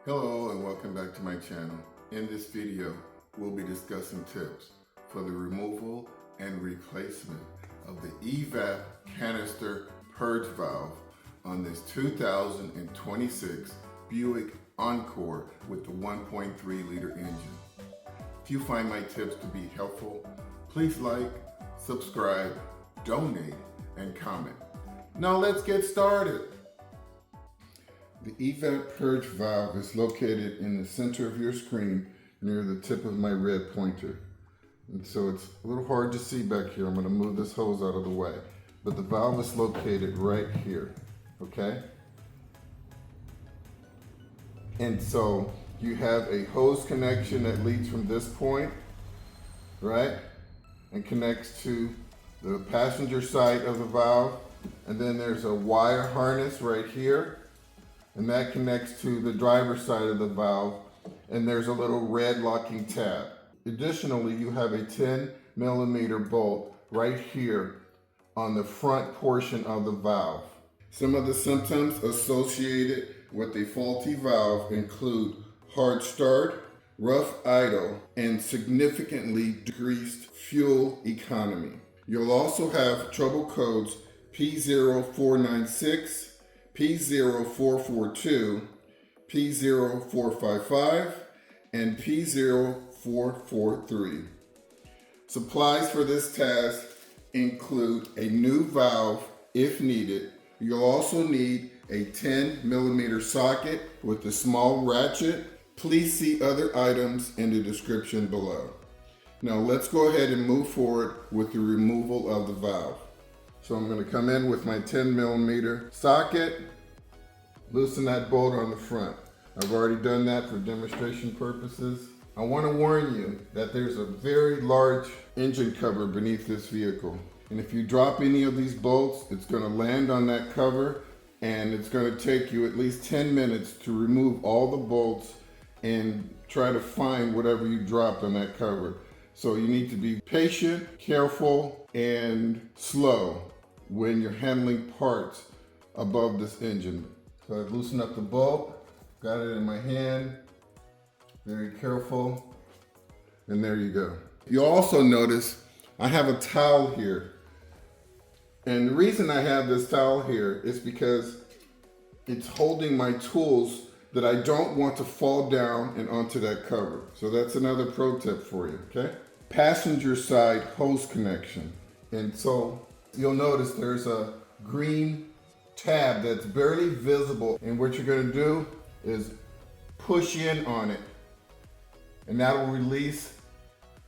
Hello and welcome back to my channel. In this video, we'll be discussing tips for the removal and replacement of the EVAP canister purge valve on this 2026 Buick Encore with the 1.3 liter engine. If you find my tips to be helpful, please like, subscribe, donate, and comment. Now let's get started. The EVAP purge valve is located in the center of your screen near the tip of my red pointer. And so it's a little hard to see back here. I'm going to move this hose out of the way. But the valve is located right here, okay? And so you have a hose connection that leads from this point, right? And connects to the passenger side of the valve. And then there's a wire harness right here. And that connects to the driver's side of the valve, and there's a little red locking tab. Additionally, you have a 10mm bolt right here on the front portion of the valve. Some of the symptoms associated with a faulty valve include hard start, rough idle, and significantly decreased fuel economy. You'll also have trouble codes P0496, P0442, P0455, and P0443. Supplies for this task include a new valve if needed. You'll also need a 10mm socket with a small ratchet. Please see other items in the description below. Now let's go ahead and move forward with the removal of the valve. So I'm going to come in with my 10mm socket, loosen that bolt on the front. I've already done that for demonstration purposes. I want to warn you that there's a very large engine cover beneath this vehicle. And if you drop any of these bolts, it's going to land on that cover, and it's going to take you at least 10 minutes to remove all the bolts and try to find whatever you dropped on that cover. So you need to be patient, careful, and slow when you're handling parts above this engine. So I've loosened up the bolt, got it in my hand, very careful, and there you go. You'll also notice I have a towel here. And the reason I have this towel here is because it's holding my tools that I don't want to fall down and onto that cover. So that's another pro tip for you, okay? Passenger side hose connection. And so you'll notice there's a green tab that's barely visible. And what you're gonna do is push in on it. And that will release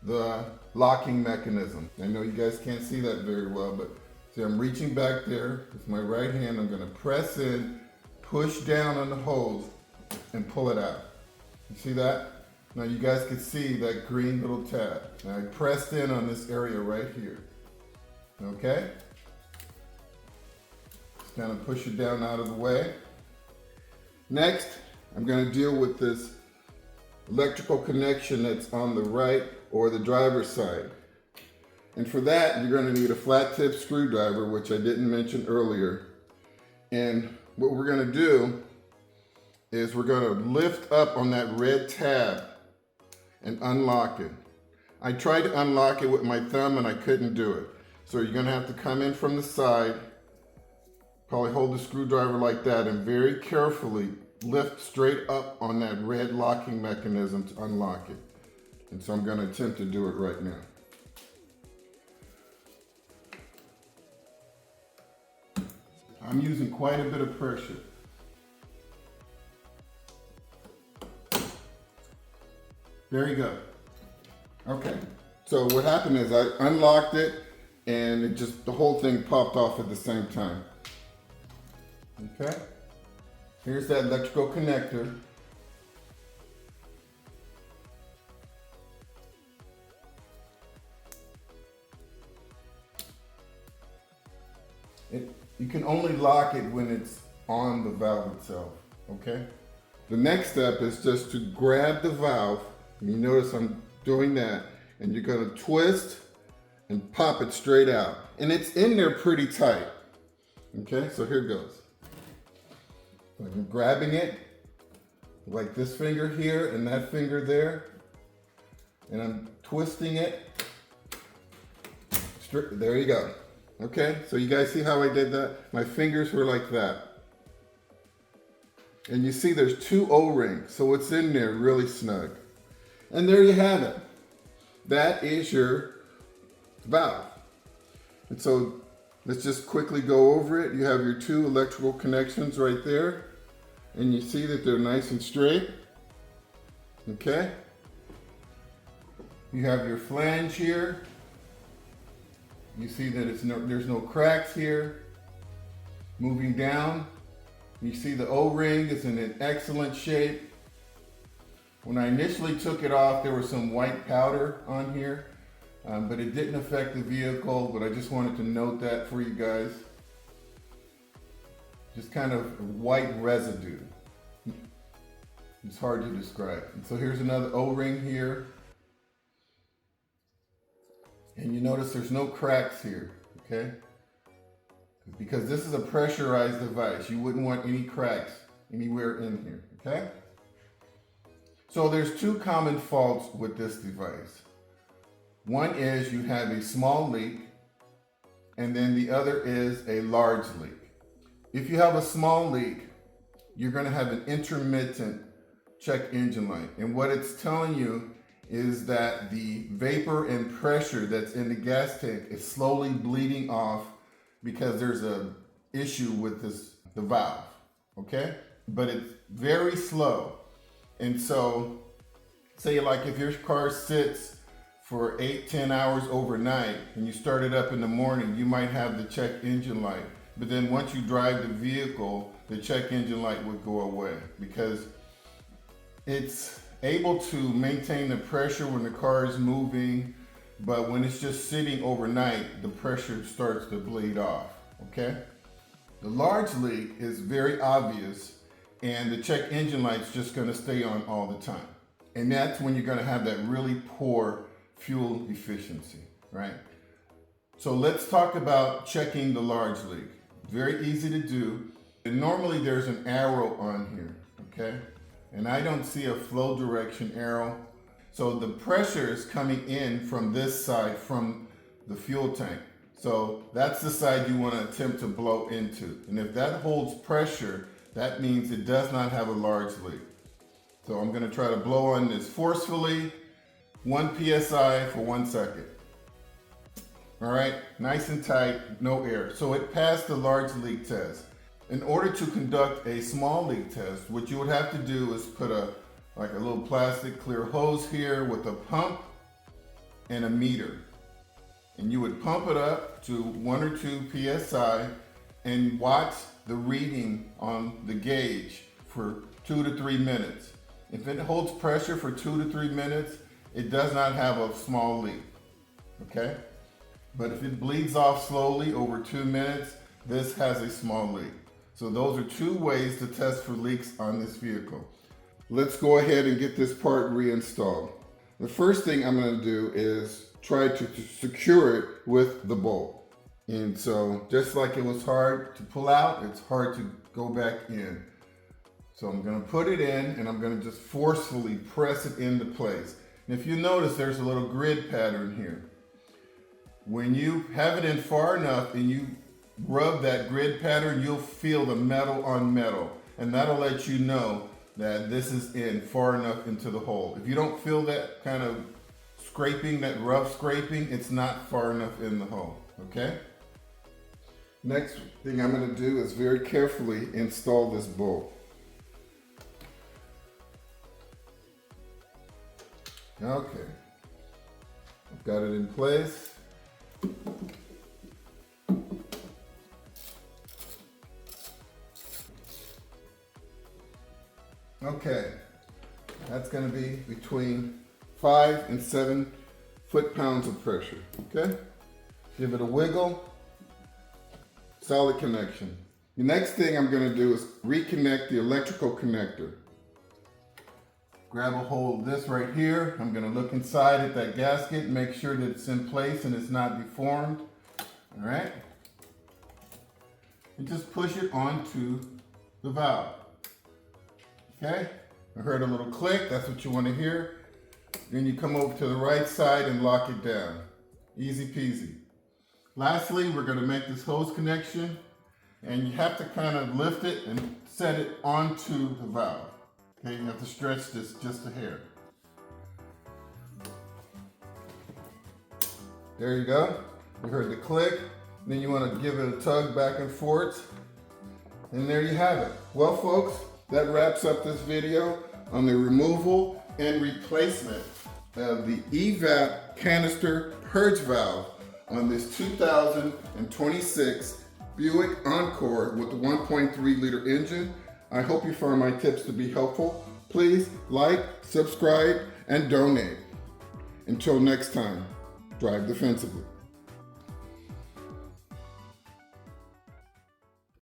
the locking mechanism. I know you guys can't see that very well, but see, I'm reaching back there with my right hand. I'm gonna press in, push down on the hose, and pull it out. You see that? Now you guys can see that green little tab. Now I pressed in on this area right here. Okay? Just kind of push it down out of the way. Next, I'm going to deal with this electrical connection that's on the right or the driver's side. And for that, you're going to need a flat tip screwdriver, which I didn't mention earlier. And what we're going to do is we're going to lift up on that red tab and unlock it. I tried to unlock it with my thumb and I couldn't do it. So you're gonna have to come in from the side, probably hold the screwdriver like that, and very carefully lift straight up on that red locking mechanism to unlock it. And so I'm gonna attempt to do it right now. I'm using quite a bit of pressure. There you go. Okay, so what happened is I unlocked it and it just, the whole thing popped off at the same time. Okay, here's that electrical connector. You can only lock it when it's on the valve itself, okay? The next step is just to grab the valve. You notice I'm doing that, and you're gonna twist and pop it straight out. And it's in there pretty tight. Okay, so here goes. So I'm grabbing it, like this finger here and that finger there, and I'm twisting it. There you go. Okay, so you guys see how I did that? My fingers were like that. And you see there's 2 O-rings, so it's in there really snug. And there you have it. That is your valve. And so let's just quickly go over it. You have your 2 electrical connections right there. And you see that they're nice and straight. Okay. You have your flange here. You see that there's no cracks here. Moving down, you see the O-ring is in an excellent shape. When I initially took it off, there was some white powder on here, but it didn't affect the vehicle, but I just wanted to note that for you guys. Just kind of white residue. It's hard to describe. And so here's another O-ring here. And you notice there's no cracks here, okay? Because this is a pressurized device. You wouldn't want any cracks anywhere in here, okay? So there's 2 common faults with this device. One is you have a small leak, and then the other is a large leak. If you have a small leak, you're gonna have an intermittent check engine light. And what it's telling you is that the vapor and pressure that's in the gas tank is slowly bleeding off because there's an issue with the valve, okay? But it's very slow. And so, say like if your car sits for 8-10 hours overnight and you start it up in the morning, you might have the check engine light. But then once you drive the vehicle, the check engine light would go away because it's able to maintain the pressure when the car is moving, but when it's just sitting overnight, the pressure starts to bleed off, okay? The large leak is very obvious, and the check engine light's just gonna stay on all the time. And that's when you're gonna have that really poor fuel efficiency, right? So let's talk about checking the large leak. Very easy to do. And normally there's an arrow on here, okay? And I don't see a flow direction arrow. So the pressure is coming in from this side, from the fuel tank. So that's the side you want to attempt to blow into. And if that holds pressure, that means it does not have a large leak. So I'm going to try to blow on this forcefully, 1 PSI for 1 second. All right, nice and tight, no air. So it passed the large leak test. In order to conduct a small leak test, what you would have to do is put a little plastic clear hose here with a pump and a meter. And you would pump it up to 1 or 2 PSI and watch the reading on the gauge for 2 to 3 minutes. If it holds pressure for 2 to 3 minutes, it does not have a small leak, okay? But if it bleeds off slowly over 2 minutes, this has a small leak. So those are 2 ways to test for leaks on this vehicle. Let's go ahead and get this part reinstalled. The first thing I'm going to do is try to secure it with the bolt. And so just like it was hard to pull out, it's hard to go back in. So I'm going to put it in and I'm going to just forcefully press it into place. And if you notice, there's a little grid pattern here. When you have it in far enough and you rub that grid pattern, you'll feel the metal on metal, and that'll let you know that this is in far enough into the hole. If you don't feel that kind of scraping, that rough scraping, it's not far enough in the hole, okay? Next thing I'm going to do is very carefully install this bolt. Okay, I've got it in place. Okay, that's going to be between 5 and 7 foot-pounds of pressure, okay? Give it a wiggle, solid connection. The next thing I'm going to do is reconnect the electrical connector. Grab a hold of this right here. I'm going to look inside at that gasket and make sure that it's in place and it's not deformed, all right? And just push it onto the valve. Okay, I heard a little click, that's what you want to hear. Then you come over to the right side and lock it down. Easy peasy. Lastly, we're going to make this hose connection, and you have to kind of lift it and set it onto the valve. Okay, you have to stretch this just a hair. There you go. You heard the click. Then you want to give it a tug back and forth. And there you have it. Well, folks, that wraps up this video on the removal and replacement of the EVAP canister purge valve on this 2026 Buick Encore with the 1.3 liter engine. I hope you found my tips to be helpful. Please like, subscribe, and donate. Until next time, drive defensively.